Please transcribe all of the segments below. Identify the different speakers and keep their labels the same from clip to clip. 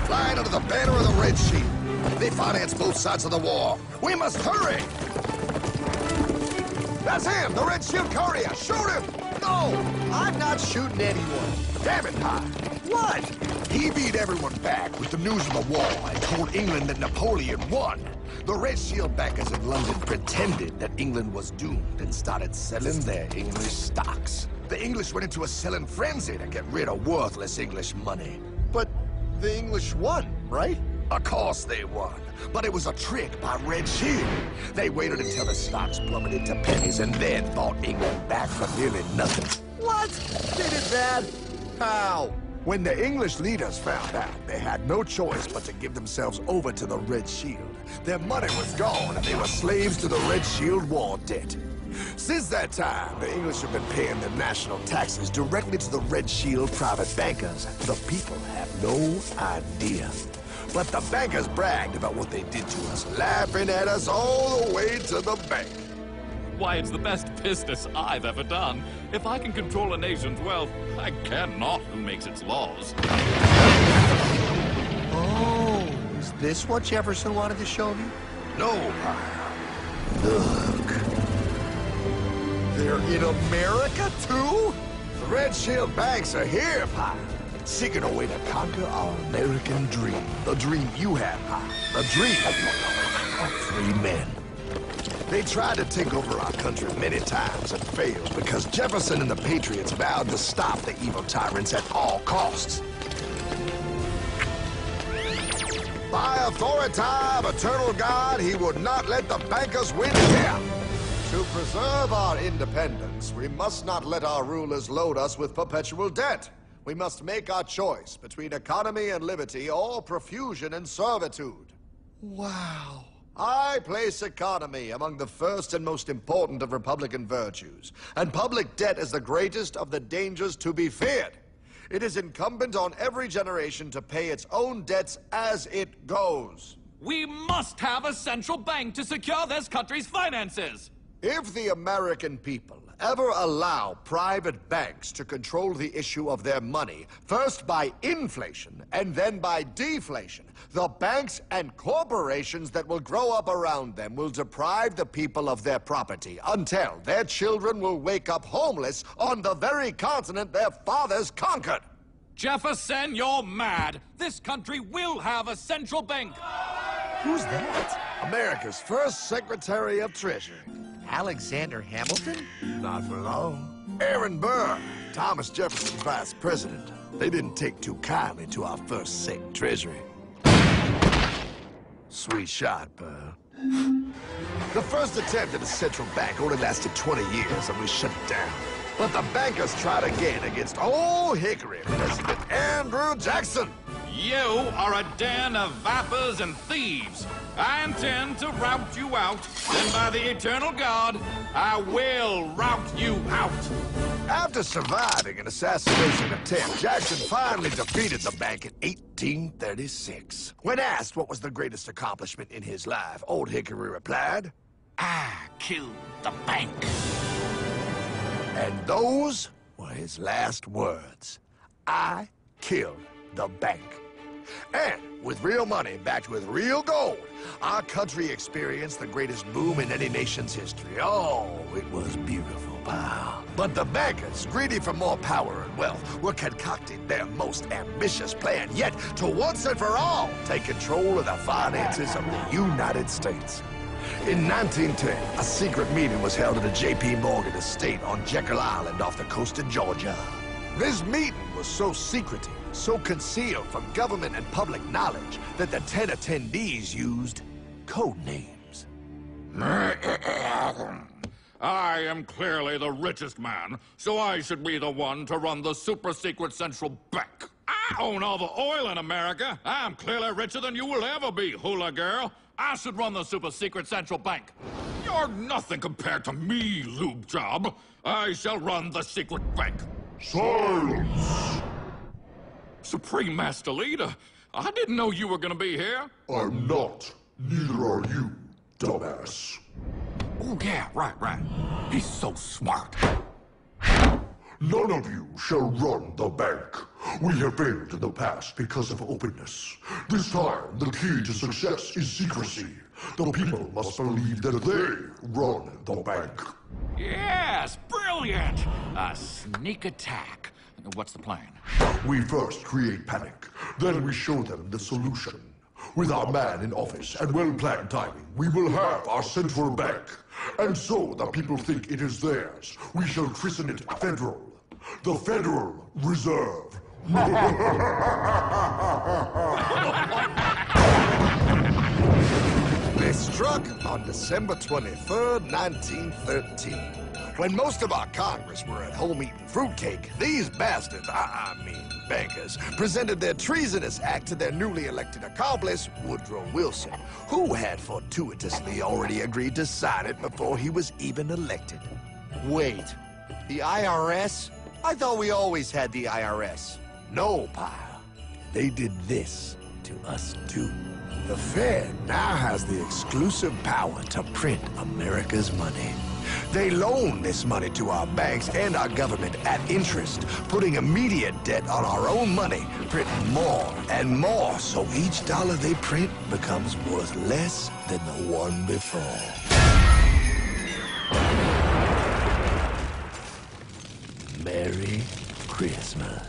Speaker 1: flying under the banner of the Red Shield. They finance both sides of the war. We must hurry! That's him, the Red Shield courier! Shoot him!
Speaker 2: No! I'm not shooting anyone.
Speaker 1: Damn it, Pye!
Speaker 2: What?
Speaker 1: He beat everyone back with the news of the war and told England that Napoleon won. The Red Shield backers in London pretended that England was doomed and started selling their English stocks. The English went into a selling frenzy to get rid of worthless English money.
Speaker 2: But the English won, right?
Speaker 1: Of course they won, but it was a trick by Red Shield. They waited until the stocks plummeted to pennies and then bought England back for nearly nothing.
Speaker 2: What? They did that? How?
Speaker 1: When the English leaders found out, they had no choice but to give themselves over to the Red Shield. Their money was gone, and they were slaves to the Red Shield war debt. Since that time, the English have been paying their national taxes directly to the Red Shield private bankers. The people have no idea. But the bankers bragged about what they did to us, laughing at us all the way to the bank.
Speaker 3: Why, it's the best business I've ever done. If I can control a nation's wealth, I care not who makes its laws.
Speaker 2: Oh, is this what Jefferson wanted to show me?
Speaker 1: No, Pye. Look.
Speaker 2: They're in America, too?
Speaker 1: The Red Shield banks are here, Pye. Seeking a way to conquer our American dream. The dream you have, Pye. The dream of free men. They tried to take over our country many times and failed because Jefferson and the Patriots vowed to stop the evil tyrants at all costs. By authority of eternal God, he would not let the bankers win here.
Speaker 4: To preserve our independence, we must not let our rulers load us with perpetual debt. We must make our choice between economy and liberty or profusion and servitude.
Speaker 2: Wow.
Speaker 4: I place economy among the first and most important of Republican virtues, and public debt is the greatest of the dangers to be feared. It is incumbent on every generation to pay its own debts as it goes.
Speaker 3: We must have a central bank to secure this country's finances.
Speaker 4: If the American people ever allow private banks to control the issue of their money, first by inflation and then by deflation, the banks and corporations that will grow up around them will deprive the people of their property until their children will wake up homeless on the very continent their fathers conquered.
Speaker 3: Jefferson, you're mad. This country will have a central bank.
Speaker 2: Who's that?
Speaker 1: America's first Secretary of Treasury.
Speaker 2: Alexander Hamilton?
Speaker 1: Not for long. Aaron Burr, Thomas Jefferson's vice president. They didn't take too kindly to our first Sec Treasury. Sweet shot, Burr. The first attempt at a central bank only lasted 20 years and we shut it down. But the bankers tried again against Old Hickory, President Andrew Jackson.
Speaker 3: You are a den of vipers and thieves. I intend to rout you out, and by the eternal God, I will rout you out.
Speaker 1: After surviving an assassination attempt, Jackson finally defeated the bank in 1836. When asked what was the greatest accomplishment in his life, Old Hickory replied,
Speaker 3: I killed the bank.
Speaker 1: And those were his last words. I killed the bank. And with real money backed with real gold, our country experienced the greatest boom in any nation's history. Oh, it was beautiful, pal. But the bankers, greedy for more power and wealth, were concocting their most ambitious plan yet to once and for all take control of the finances of the United States. In 1910, a secret meeting was held at the J.P. Morgan estate on Jekyll Island off the coast of Georgia. This meeting was so secretive, so concealed from government and public knowledge that the 10 attendees used code names.
Speaker 3: I am clearly the richest man, so I should be the one to run the super-secret central bank. I own all the oil in America. I'm clearly richer than you will ever be, hula girl. I should run the super-secret central bank. You're nothing compared to me, lube job. I shall run the secret bank.
Speaker 5: Silence!
Speaker 3: Supreme Master Leader, I didn't know you were gonna be here.
Speaker 5: I'm not. Neither are you, dumbass.
Speaker 3: Oh, yeah, right. He's so smart.
Speaker 5: None of you shall run the bank. We have failed in the past because of openness. This time, the key to success is secrecy. The people must believe that they run the bank.
Speaker 3: Yes, brilliant! A sneak attack. What's the plan?
Speaker 5: We first create panic, then we show them the solution. With our man in office and well-planned timing, we will have our central bank. And so the people think it is theirs. We shall christen it Federal. The Federal Reserve.
Speaker 4: They struck on December 23rd, 1913. When most of our Congress were at home eating fruitcake, these bastards, I mean bankers, presented their treasonous act to their newly elected accomplice, Woodrow Wilson, who had fortuitously already agreed to sign it before he was even elected.
Speaker 2: Wait, the IRS? I thought we always had the IRS.
Speaker 4: No, pal. They did this to us too. The Fed now has the exclusive power to print America's money. They loan this money to our banks and our government at interest, putting immediate debt on our own money, printing more and more, so each dollar they print becomes worth less than the one before. Merry Christmas.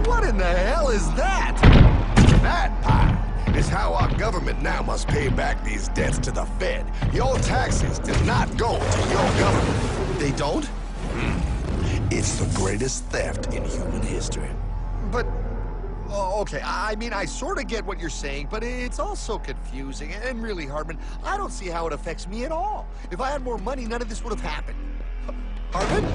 Speaker 2: What in the hell is that?
Speaker 4: That, pal, is how our government now must pay back these debts to the Fed. Your taxes do not go to your government.
Speaker 2: They don't?
Speaker 4: It's the greatest theft in human history.
Speaker 2: But, oh, okay, I mean, I sort of get what you're saying, but it's all so confusing. And really, Hartman, I don't see how it affects me at all. If I had more money, none of this would have happened. Hartman?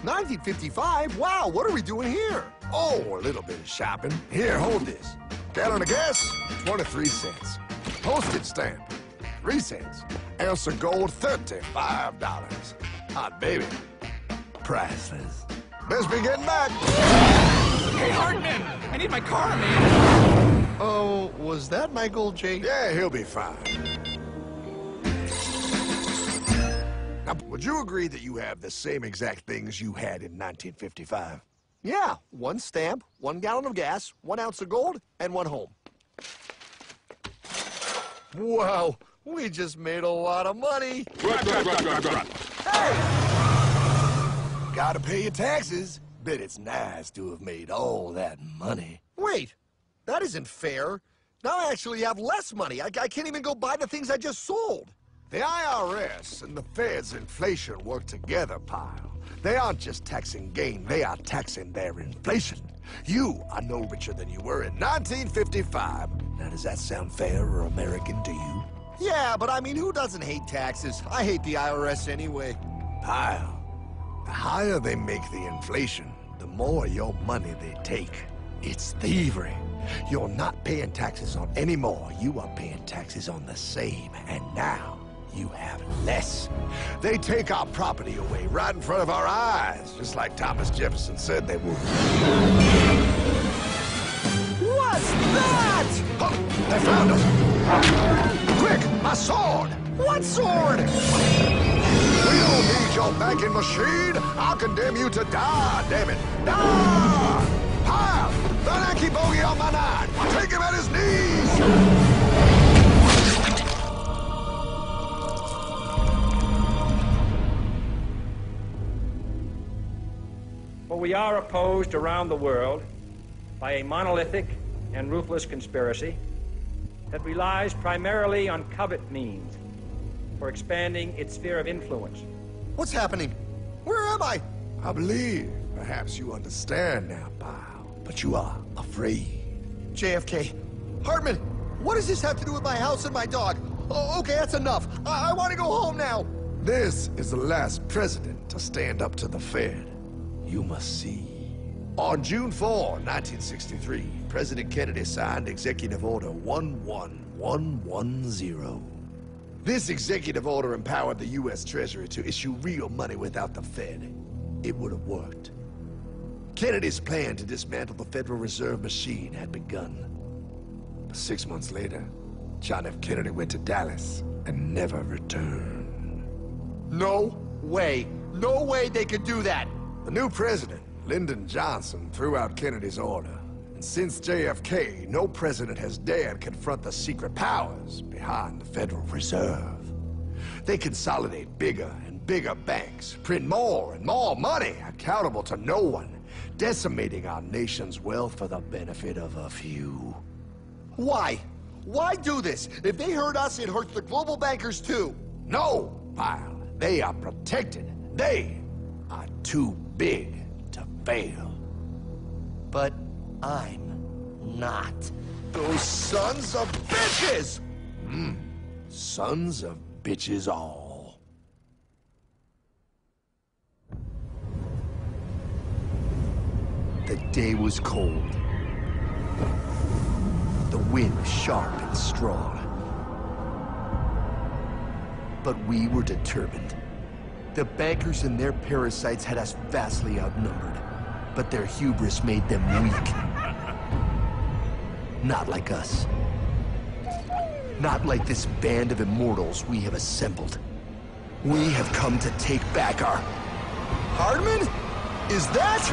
Speaker 2: 1955? Wow, what are we doing here?
Speaker 4: Oh, a little bit of shopping. Here, hold this. Gallon of gas, 23 cents. Postage stamp, 3 cents. Ounce of gold, $35. Hot baby, priceless. Best be getting back.
Speaker 3: Hey, Hartman! I need my car, man!
Speaker 2: Oh, was that my gold, Jay?
Speaker 4: Yeah, he'll be fine. Now, would you agree that you have the same exact things you had in 1955?
Speaker 2: Yeah, 1 stamp, 1 gallon of gas, 1 ounce of gold, and 1 home. Wow, we just made a lot of money.
Speaker 3: Right.
Speaker 2: Hey!
Speaker 4: Gotta pay your taxes. Bet it's nice to have made all that money.
Speaker 2: Wait, that isn't fair. Now I actually have less money. I can't even go buy the things I just sold.
Speaker 4: The IRS and the Fed's inflation work together, pal. They aren't just taxing gain, they are taxing their inflation. You are no richer than you were in 1955. Now, does that sound fair or American to you?
Speaker 2: Yeah, but I mean, who doesn't hate taxes? I hate the IRS anyway.
Speaker 4: Pal, the higher they make the inflation, the more your money they take. It's thievery. You're not paying taxes on any more. You are paying taxes on the same, and now you have less. They take our property away right in front of our eyes, just like Thomas Jefferson said they would.
Speaker 2: What's that?
Speaker 4: Oh, they found us! Quick, my sword!
Speaker 2: What sword?
Speaker 4: We don't need your banking machine! I'll condemn you to die, damn it! Die! Pile! The lanky bogey on my 9! Take him at his knees!
Speaker 6: For we are opposed around the world by a monolithic and ruthless conspiracy that relies primarily on covert means for expanding its sphere of influence.
Speaker 2: What's happening? Where am I?
Speaker 4: I believe perhaps you understand now, pal, but you are afraid.
Speaker 2: JFK. Hartman, what does this have to do with my house and my dog? Oh, okay, that's enough. I want to go home now.
Speaker 4: This is the last president to stand up to the Fed. You must see. On June 4, 1963, President Kennedy signed Executive Order 11110. This executive order empowered the U.S. Treasury to issue real money without the Fed. It would have worked. Kennedy's plan to dismantle the Federal Reserve machine had begun. But 6 months later,
Speaker 1: John F. Kennedy went to Dallas and never returned.
Speaker 2: No way. No way they could do that.
Speaker 1: The new president, Lyndon Johnson, threw out Kennedy's order. And since JFK, no president has dared confront the secret powers behind the Federal Reserve. They consolidate bigger and bigger banks, print more and more money, accountable to no one, decimating our nation's wealth for the benefit of a few.
Speaker 2: Why? Why do this? If they hurt us, it hurts the global bankers too.
Speaker 1: No, Pyle. They are protected. They are too big to fail.
Speaker 2: But I'm not. Those sons of bitches!
Speaker 1: Sons of bitches all.
Speaker 2: The day was cold. The wind sharp and strong. But we were determined. The bankers and their parasites had us vastly outnumbered, but their hubris made them weak. Not like us. Not like this band of immortals we have assembled. We have come to take back our... Hardman? Is that...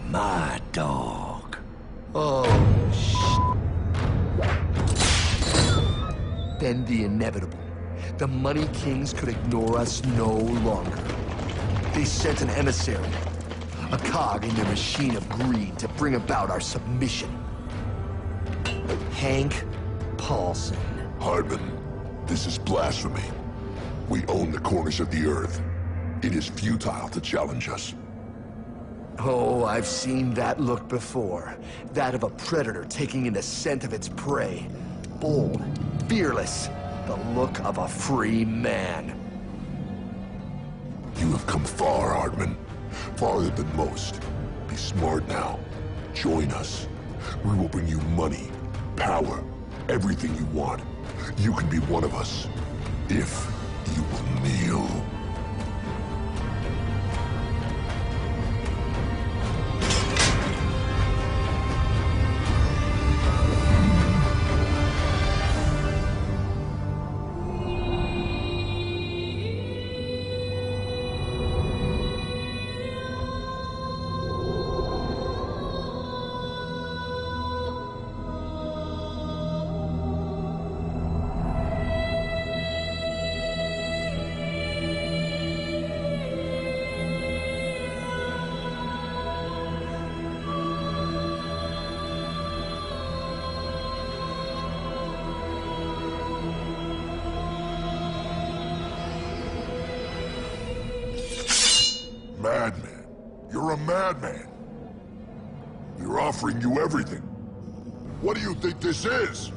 Speaker 1: My dog.
Speaker 2: Oh, Then the inevitable. The Money Kings could ignore us no longer. They sent an emissary, a cog in their machine of greed to bring about our submission. Hank Paulson.
Speaker 5: Hardman, this is blasphemy. We own the corners of the earth. It is futile to challenge us.
Speaker 2: Oh, I've seen that look before. That of a predator taking in the scent of its prey. Bold, fearless, the look of a free man.
Speaker 5: You have come far, Hardman. Farther than most. Be smart now. Join us. We will bring you money, power, everything you want. You can be one of us, if you will kneel. Madman. You're a madman. We're offering you everything. What do you think this is?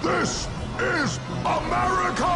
Speaker 5: This is America!